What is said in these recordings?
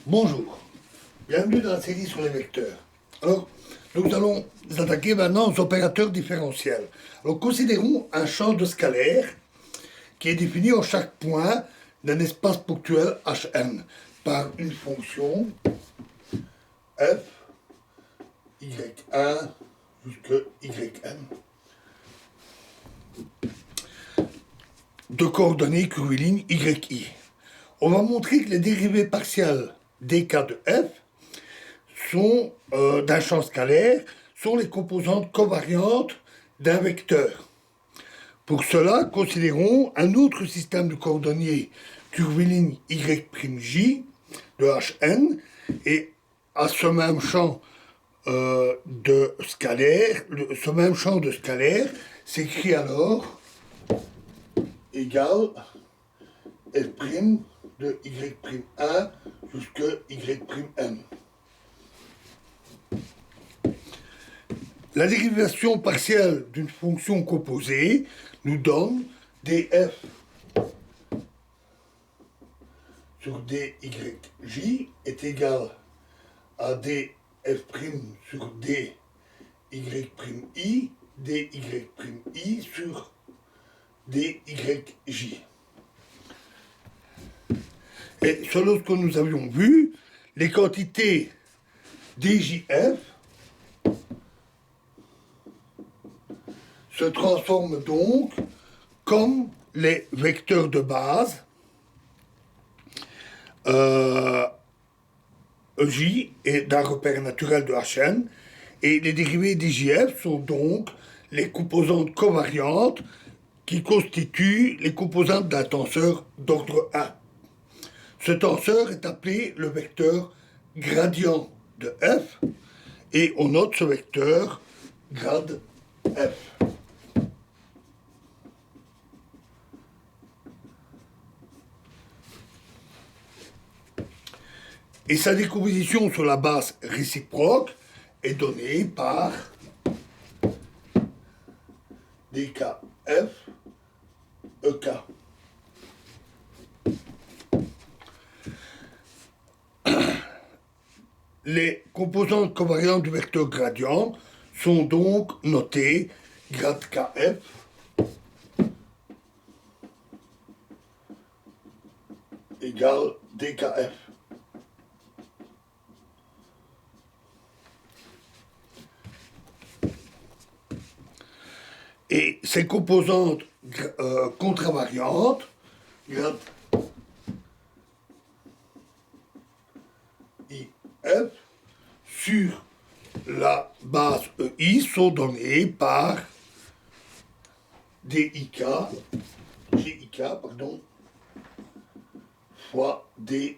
Bonjour, bienvenue dans la série sur les vecteurs. Alors, nous allons nous attaquer maintenant aux opérateurs différentiels. Alors, considérons un champ de scalaire qui est défini en chaque point d'un espace ponctuel Hn par une fonction f y1 jusqu'à yn de coordonnées curvilignes yi. On va montrer que les dérivées partielles dk de f sont d'un champ scalaire sont les composantes covariantes d'un vecteur. Pour cela, considérons un autre système de coordonnées curviligne y'j de Hn et à ce même champ de scalaire, ce même champ de scalaire s'écrit alors égal f' de y'1 jusqu'à y'm. La dérivation partielle d'une fonction composée nous donne df sur dyj est égal à df' sur dy'i, dy'i sur dyj. Et selon ce que nous avions vu, les quantités djf se transforment donc comme les vecteurs de base J est d'un repère naturel de Hn, et les dérivées d'IJF sont donc les composantes covariantes qui constituent les composantes d'un tenseur d'ordre 1. Ce tenseur est appelé le vecteur gradient de f, et on note ce vecteur grad f. Et sa décomposition sur la base réciproque est donnée par dkf ek. Les composantes covariantes du vecteur gradient sont donc notées grad kf égale dkf. Et ces composantes contravariantes, grad if, sur la base EI sont données par GIK fois DKF.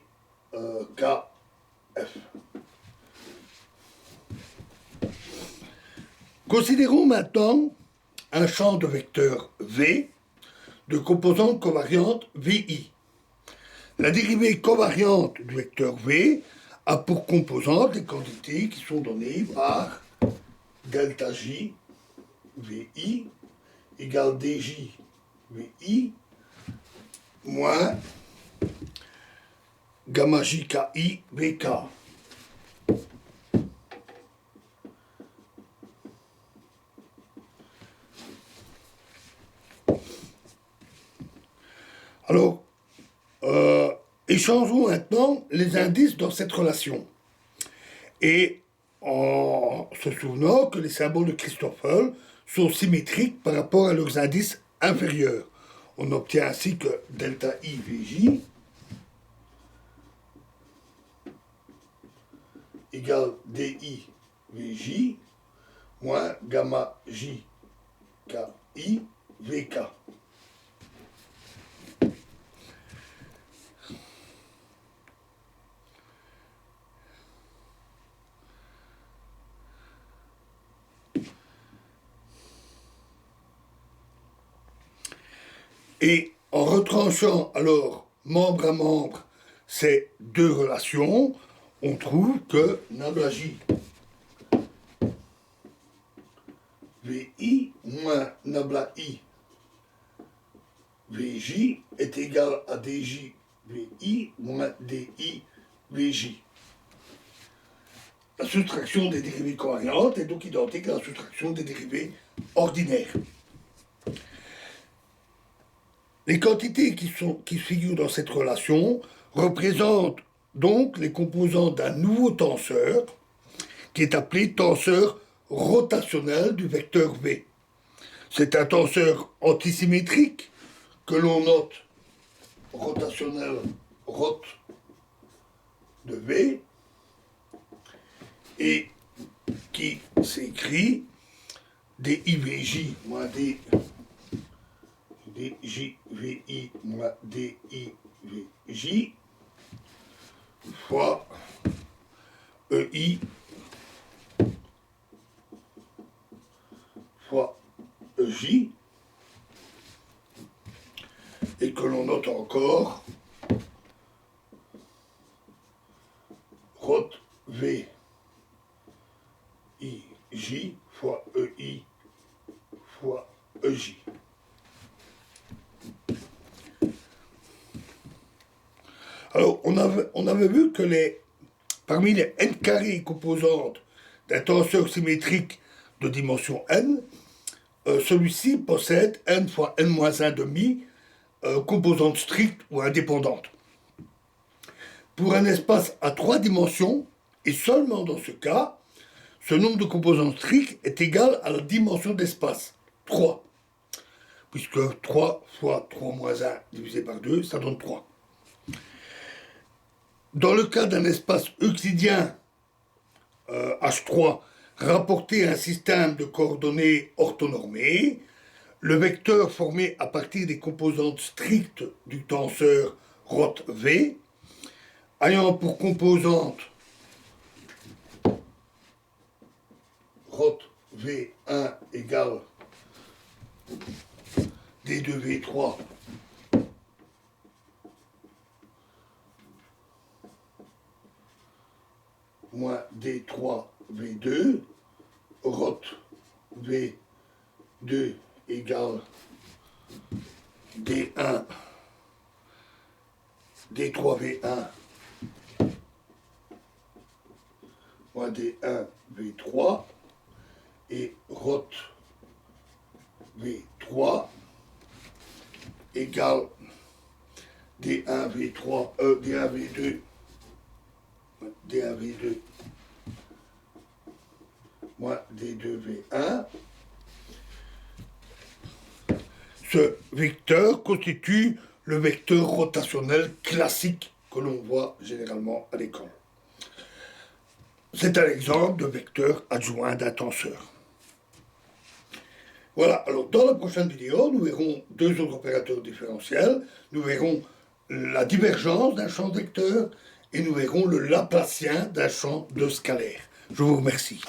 Considérons maintenant un champ de vecteurs V de composantes covariantes VI. La dérivée covariante du vecteur V a pour composante les quantités qui sont données par delta J VI égale DJ VI moins gamma JKI VK. Alors, échangeons maintenant les indices dans cette relation. Et en se souvenant que les symboles de Christoffel sont symétriques par rapport à leurs indices inférieurs. On obtient ainsi que delta I VJ égale DI VJ moins gamma JKI VK. Et en retranchant alors membre à membre ces deux relations, on trouve que nabla J VI moins nabla I VJ est égal à DJ VI moins DI Vj. La soustraction des dérivées covariantes est donc identique à la soustraction des dérivées ordinaires. Les quantités qui figurent dans cette relation représentent donc les composants d'un nouveau tenseur qui est appelé tenseur rotationnel du vecteur V. C'est un tenseur antisymétrique que l'on note rotationnel rot de V et qui s'écrit DIVJ moins DJVI moins DIVJ fois EI fois EJ et que l'on note encore rot V IJ fois EI fois EJ. Alors, on avait vu que parmi les n carrés composantes d'un tenseur symétrique de dimension n, celui-ci possède n fois n-1,5 composantes strictes ou indépendantes. Pour un espace à 3 dimensions, et seulement dans ce cas, ce nombre de composantes strictes est égal à la dimension d'espace, 3. Puisque 3 fois 3 moins 1 divisé par 2, ça donne 3. Dans le cas d'un espace euclidien H3 rapporté à un système de coordonnées orthonormées, le vecteur formé à partir des composantes strictes du tenseur rot V, ayant pour composante rot V1 égale D2V3 moins D3V2, rot V2 égale D1, D3V1 moins D1V3 et rot V3 égale D1V3, D1V2 D1V2 moins D2V1. Ce vecteur constitue le vecteur rotationnel classique que l'on voit généralement à l'écran. C'est un exemple de vecteur adjoint d'un tenseur. Voilà, alors dans la prochaine vidéo, nous verrons deux autres opérateurs différentiels, nous verrons la divergence d'un champ vecteur et nous verrons le Laplacien d'un champ de scalaire. Je vous remercie.